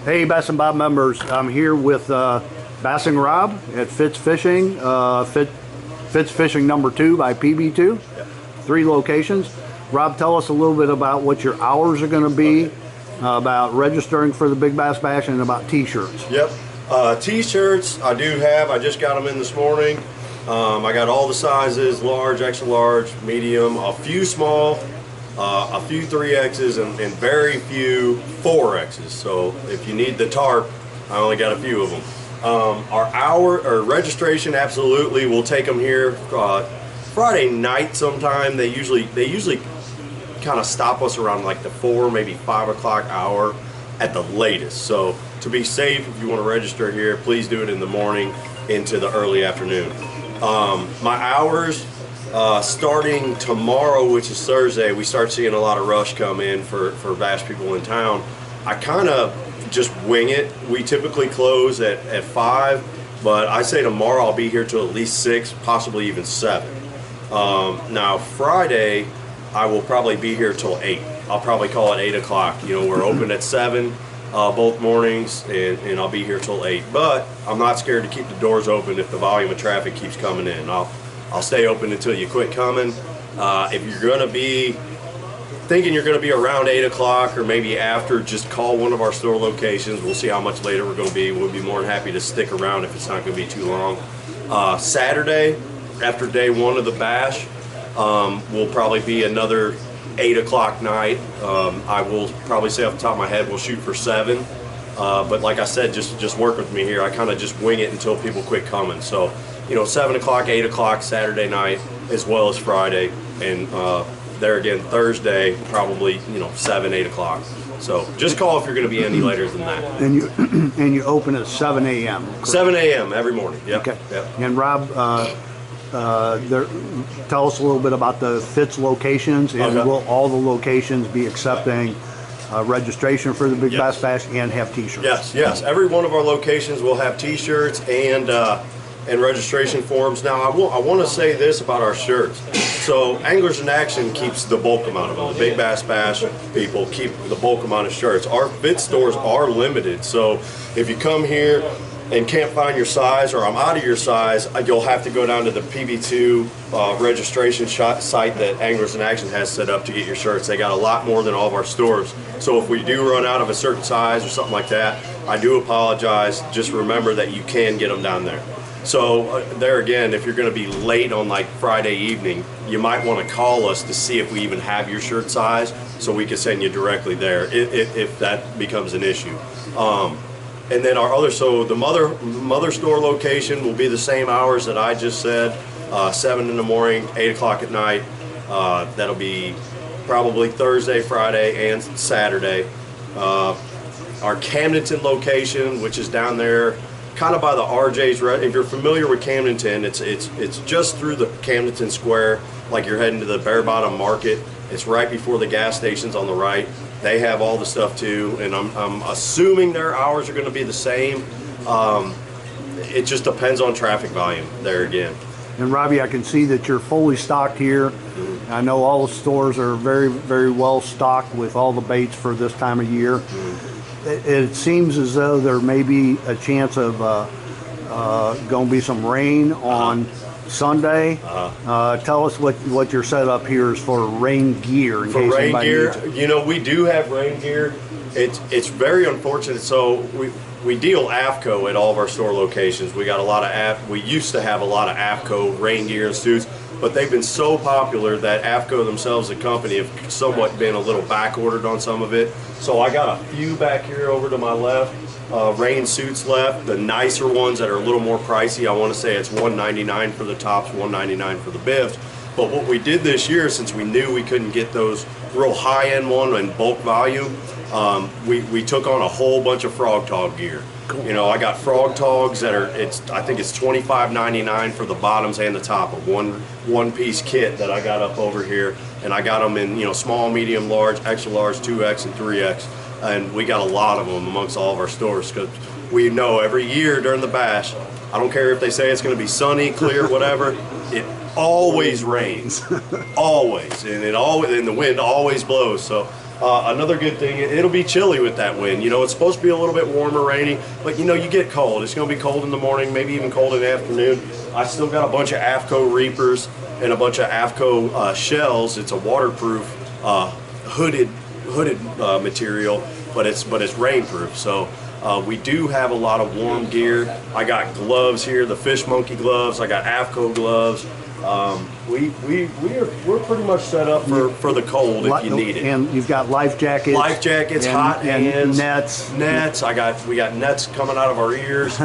Hey, Bass and Bob members, I'm here with Bass and Rob at Fitz Fishing, Fitz Fishing number 2 by PB2, 3 locations. Rob, tell us a little bit about what your hours are going to be, about registering for the Big Bass Bash, and about t-shirts. Yep, t-shirts I do have. I just got them in this morning. I got all the sizes: large, extra large, medium, a few small, a few 3Xs, and very few 4Xs. So if you need the tarp, I only got a few of them. Our registration, absolutely, we'll take them here Friday night sometime. They usually kind of stop us around like the 4, maybe 5 o'clock hour at the latest. So to be safe, if you want to register here, please do it in the morning into the early afternoon. My hours, starting tomorrow, which is Thursday, we start seeing a lot of rush come in for bass people in town. I kind of just wing it. We typically close at 5, but I say tomorrow I'll be here till at least 6, possibly even 7. Now Friday, I will probably be here till 8. I'll probably call it 8 o'clock. You know, we're open at 7 both mornings, and I'll be here till 8. But I'm not scared to keep the doors open if the volume of traffic keeps coming in. I'll stay open until you quit coming. If you're going to be thinking you're going to be around 8 o'clock or maybe after, just call one of our store locations. We'll see how much later we're going to be. We'll be more than happy to stick around if it's not going to be too long. Saturday, after day 1 of the bash, will probably be another 8 o'clock night. I will probably say off the top of my head we'll shoot for 7. But like I said, just work with me here. I kind of just wing it until people quit coming. So, you know, 7 o'clock, 8 o'clock Saturday night, as well as Friday, and there again Thursday, probably, you know, 7, 8 o'clock. So just call if you're going to be any later than that. And you open at 7 a.m. 7 a.m. every morning. Yep. Okay. Yep. And Rob, tell us a little bit about the Fitz locations, and will all the locations be accepting registration for the Big Bass Bash and have t-shirts? Yes. Every one of our locations will have t-shirts and registration forms. Now, I want to say this about our shirts. So Anglers in Action keeps the bulk amount of them. The Big Bass Bash people keep the bulk amount of shirts. Our Fitz stores are limited, so if you come here and can't find your size, or I'm out of your size, you'll have to go down to the PB2 registration site that Anglers in Action has set up to get your shirts. They got a lot more than all of our stores. So if we do run out of a certain size or something like that, I do apologize. Just remember that you can get them down there. So there again, if you're going to be late on like Friday evening, you might want to call us to see if we even have your shirt size, so we can send you directly there if that becomes an issue. And then our other, so the mother store location will be the same hours that I just said, 7 in the morning, 8 o'clock at night. That'll be probably Thursday, Friday, and Saturday. Our Camdenton location, which is down there, kind of by the RJ's. If you're familiar with Camdenton, it's just through the Camdenton Square, like you're heading to the Bear Bottom Market. It's right before the gas stations on the right. They have all the stuff too, and I'm assuming their hours are going to be the same. It just depends on traffic volume there again. And Robbie, I can see that you're fully stocked here. I know all the stores are very, very well stocked with all the baits for this time of year. It seems as though there may be a chance of going to be some rain on Sunday. Tell us what your setup here is for rain gear. In case rain gear, needs it. you know, we do have rain gear. It's very unfortunate. So we deal Afco at all of our store locations. We got a lot of we used to have a lot of Afco rain gear and suits, but they've been so popular that Afco themselves, the company, have somewhat been a little back ordered on some of it. So I got a few back here over to my left. Rain suits left, the nicer ones that are a little more pricey. I want to say it's $199 for the tops, $199 for the bibs. But what we did this year, since we knew we couldn't get those real high-end one in bulk volume, we took on a whole bunch of frog tog gear. Cool. You know, I got frog togs that are, I think it's $25.99 for the bottoms and the top of one-piece kit that I got up over here, and I got them in, you know, small, medium, large, extra large, 2X and 3X. And we got a lot of them amongst all of our stores, because we know every year during the bash, I don't care if they say it's going to be sunny, clear, whatever, it always rains, always, and the wind always blows. So Another good thing, it'll be chilly with that wind. You know, it's supposed to be a little bit warmer, rainy, but you know, you get cold. It's going to be cold in the morning, maybe even cold in the afternoon. I still got a bunch of Afco reapers and a bunch of Afco shells. It's a waterproof hooded material, but it's rainproof. So we do have a lot of warm gear. I got gloves here, the fish monkey gloves. I got Afco gloves. We're pretty much set up for the cold if you need it. And you've got life jackets. Life jackets, hot hands, nets. Nets. We got nets coming out of our ears.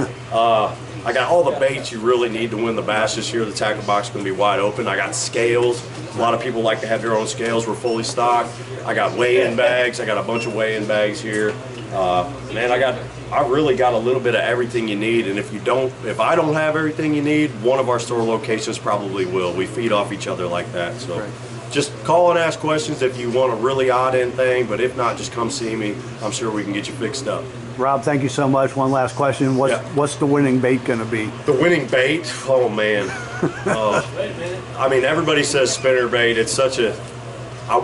I got all the baits you really need to win the bass this year. The tackle box is going to be wide open. I got scales. A lot of people like to have their own scales. We're fully stocked. I got weigh-in bags. I got a bunch of weigh-in bags here. Man, I really got a little bit of everything you need. And if I don't have everything you need, one of our store locations probably will. We feed off each other like that. So Right. Just call and ask questions if you want a really odd end thing. But if not, just come see me. I'm sure we can get you fixed up. Rob, thank you so much. One last question. What's the winning bait going to be? The winning bait? Oh, man. I mean, everybody says spinner bait. It's such a... I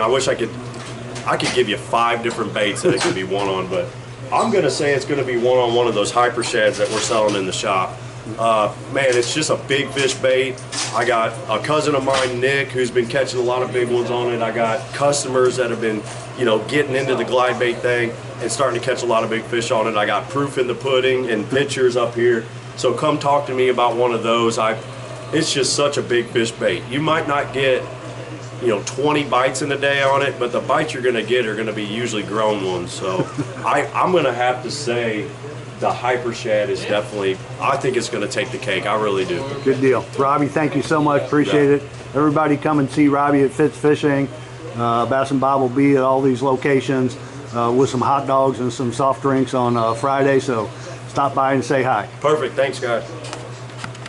wish I could give you 5 different baits that it could be one on, but I'm going to say it's going to be one of those hyper shads that we're selling in the shop. Man, it's just a big fish bait. I got a cousin of mine, Nick, who's been catching a lot of big ones on it. I got customers that have been, getting into the glide bait thing and starting to catch a lot of big fish on it. I got proof in the pudding and pictures up here. So come talk to me about one of those. It's just such a big fish bait. You might not get 20 bites in a day on it, but the bites you're going to get are going to be usually grown ones. So I'm going to have to say the hyper shad is definitely, I think it's going to take the cake. I really do. Good deal. Robbie, thank you so much. Appreciate it. Everybody come and see Robbie at Fitz Fishing. Bass and Bob will be at all these locations with some hot dogs and some soft drinks on Friday. So stop by and say hi. Perfect. Thanks, guys.